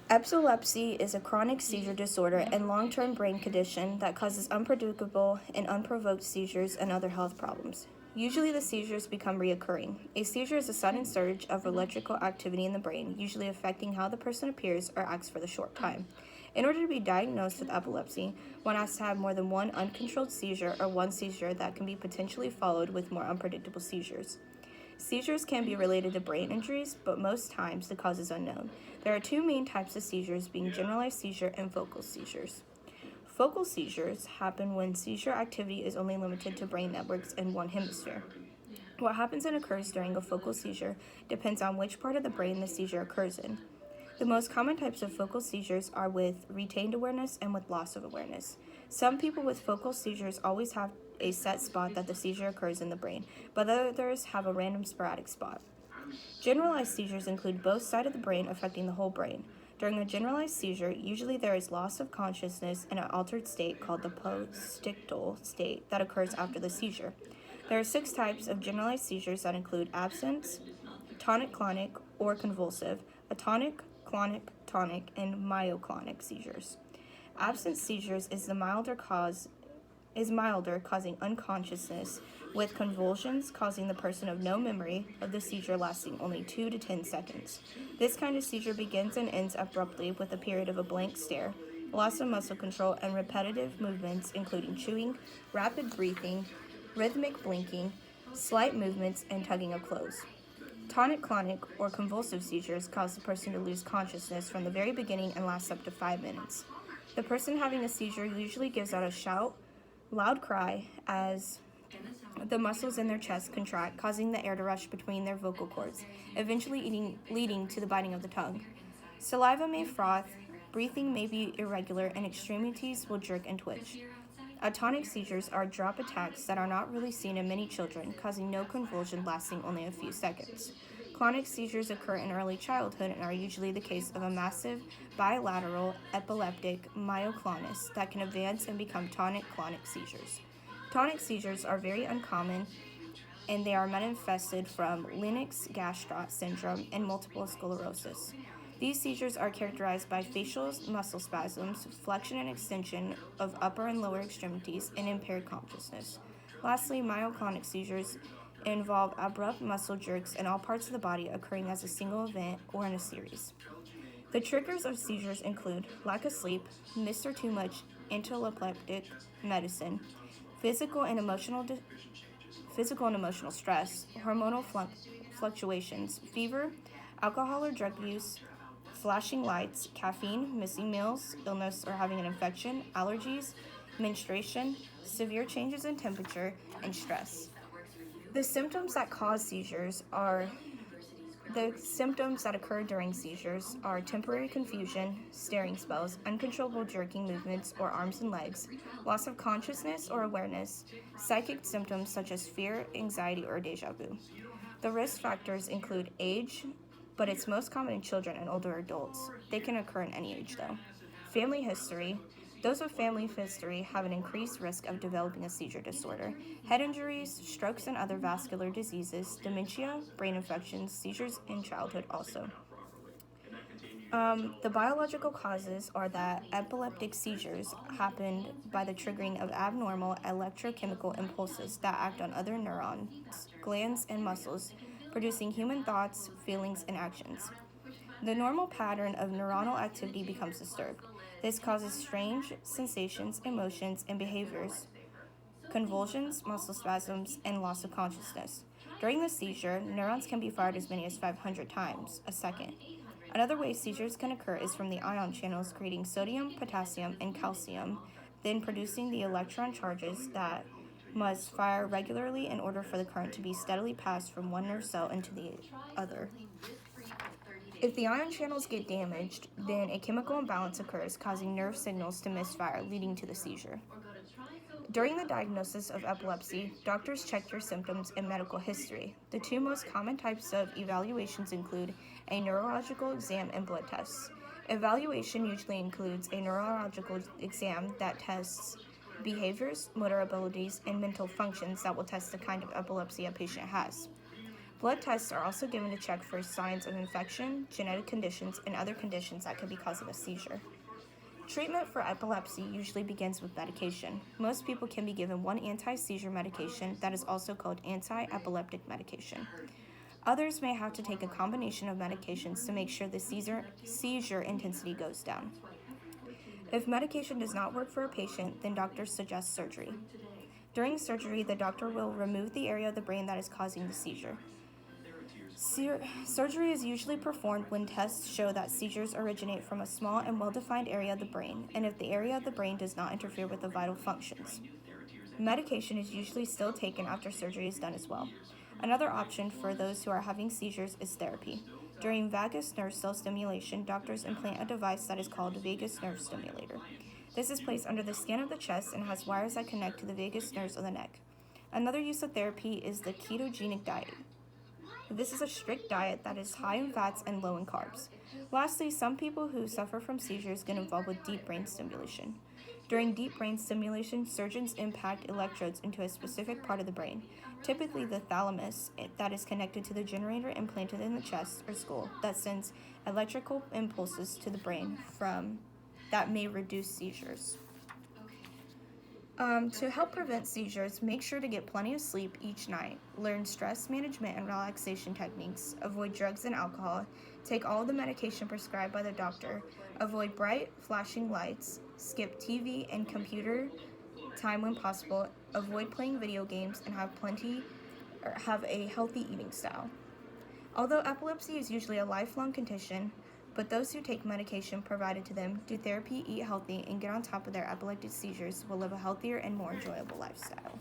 Epilepsy is a chronic seizure disorder and long-term brain condition that causes unpredictable and unprovoked seizures and other health problems. Usually the seizures become reoccurring. A seizure is a sudden surge of electrical activity in the brain, usually affecting how the person appears or acts for the short time. In order to be diagnosed with epilepsy, one has to have more than one uncontrolled seizure or one seizure that can be potentially followed with more unpredictable seizures. Seizures can be related to brain injuries, but most times the cause is unknown. There are two main types of seizures, being generalized seizure and focal seizures. Focal seizures happen when seizure activity is only limited to brain networks in one hemisphere. What happens and occurs during a focal seizure depends on which part of the brain the seizure occurs in. The most common types of focal seizures are with retained awareness and with loss of awareness. Some people with focal seizures always have a set spot that the seizure occurs in the brain, but others have a random sporadic spot. Generalized seizures include both sides of the brain affecting the whole brain. During a generalized seizure, usually there is loss of consciousness in an altered state called the postictal state that occurs after the seizure. There are 6 types of generalized seizures that include absence, tonic-clonic, or convulsive, atonic, clonic, tonic, and myoclonic seizures. Absence seizures is milder, causing unconsciousness, with convulsions causing the person of no memory of the seizure lasting only 2 to 10 seconds. This kind of seizure begins and ends abruptly with a period of a blank stare, loss of muscle control, and repetitive movements including chewing, rapid breathing, rhythmic blinking, slight movements, and tugging of clothes. Tonic-clonic or convulsive seizures cause the person to lose consciousness from the very beginning and last up to 5 minutes. The person having a seizure usually gives out a shout, loud cry as the muscles in their chest contract, causing the air to rush between their vocal cords, eventually leading to the biting of the tongue. Saliva may froth, breathing may be irregular, and extremities will jerk and twitch. Atonic seizures are drop attacks that are not really seen in many children, causing no convulsion lasting only a few seconds. Clonic seizures occur in early childhood and are usually the case of a massive bilateral epileptic myoclonus that can advance and become tonic-clonic seizures. Tonic seizures are very uncommon and they are manifested from Lennox-Gastaut syndrome and multiple sclerosis. These seizures are characterized by facial muscle spasms, flexion and extension of upper and lower extremities, and impaired consciousness. Lastly, myoclonic seizures involve abrupt muscle jerks in all parts of the body occurring as a single event or in a series. The triggers of seizures include lack of sleep, missed or too much anti-epileptic medicine, physical and emotional stress, hormonal fluctuations, fever, alcohol or drug use, flashing lights, caffeine, missing meals, illness or having an infection, allergies, menstruation, severe changes in temperature, and stress. The symptoms that occur during seizures are temporary confusion, staring spells, uncontrollable jerking movements or arms and legs, loss of consciousness or awareness, psychic symptoms such as fear, anxiety, or deja vu. The risk factors include age, but it's most common in children and older adults. They can occur in any age though. Family history. Those with family history have an increased risk of developing a seizure disorder. Head injuries, strokes, and other vascular diseases, dementia, brain infections, seizures in childhood also. The biological causes are that epileptic seizures happen by the triggering of abnormal electrochemical impulses that act on other neurons, glands, and muscles, producing human thoughts, feelings, and actions. The normal pattern of neuronal activity becomes disturbed. This causes strange sensations, emotions, and behaviors, convulsions, muscle spasms, and loss of consciousness. During the seizure, neurons can be fired as many as 500 times a second. Another way seizures can occur is from the ion channels creating sodium, potassium, and calcium, then producing the electron charges that must fire regularly in order for the current to be steadily passed from one nerve cell into the other. If the ion channels get damaged, then a chemical imbalance occurs, causing nerve signals to misfire, leading to the seizure. During the diagnosis of epilepsy, doctors check your symptoms and medical history. The 2 most common types of evaluations include a neurological exam and blood tests. Evaluation usually includes a neurological exam that tests behaviors, motor abilities, and mental functions that will test the kind of epilepsy a patient has. Blood tests are also given to check for signs of infection, genetic conditions, and other conditions that could be causing a seizure. Treatment for epilepsy usually begins with medication. Most people can be given one anti-seizure medication that is also called anti-epileptic medication. Others may have to take a combination of medications to make sure the seizure intensity goes down. If medication does not work for a patient, then doctors suggest surgery. During surgery, the doctor will remove the area of the brain that is causing the seizure. Surgery is usually performed when tests show that seizures originate from a small and well-defined area of the brain, and if the area of the brain does not interfere with the vital functions. Medication is usually still taken after surgery is done as well. Another option for those who are having seizures is therapy. During vagus nerve cell stimulation, doctors implant a device that is called a vagus nerve stimulator. This is placed under the skin of the chest and has wires that connect to the vagus nerves of the neck. Another use of therapy is the ketogenic diet. This is a strict diet that is high in fats and low in carbs. Lastly, some people who suffer from seizures get involved with deep brain stimulation. During deep brain stimulation, surgeons impact electrodes into a specific part of the brain, typically the thalamus, that is connected to the generator implanted in the chest or skull that sends electrical impulses to the brain that may reduce seizures. To help prevent seizures, make sure to get plenty of sleep each night, learn stress management and relaxation techniques, avoid drugs and alcohol, take all the medication prescribed by the doctor, avoid bright, flashing lights, skip TV and computer time when possible, avoid playing video games, and have a healthy eating style. Although epilepsy is usually a lifelong condition, but those who take medication provided to them, do therapy, eat healthy, and get on top of their epileptic seizures will live a healthier and more enjoyable lifestyle.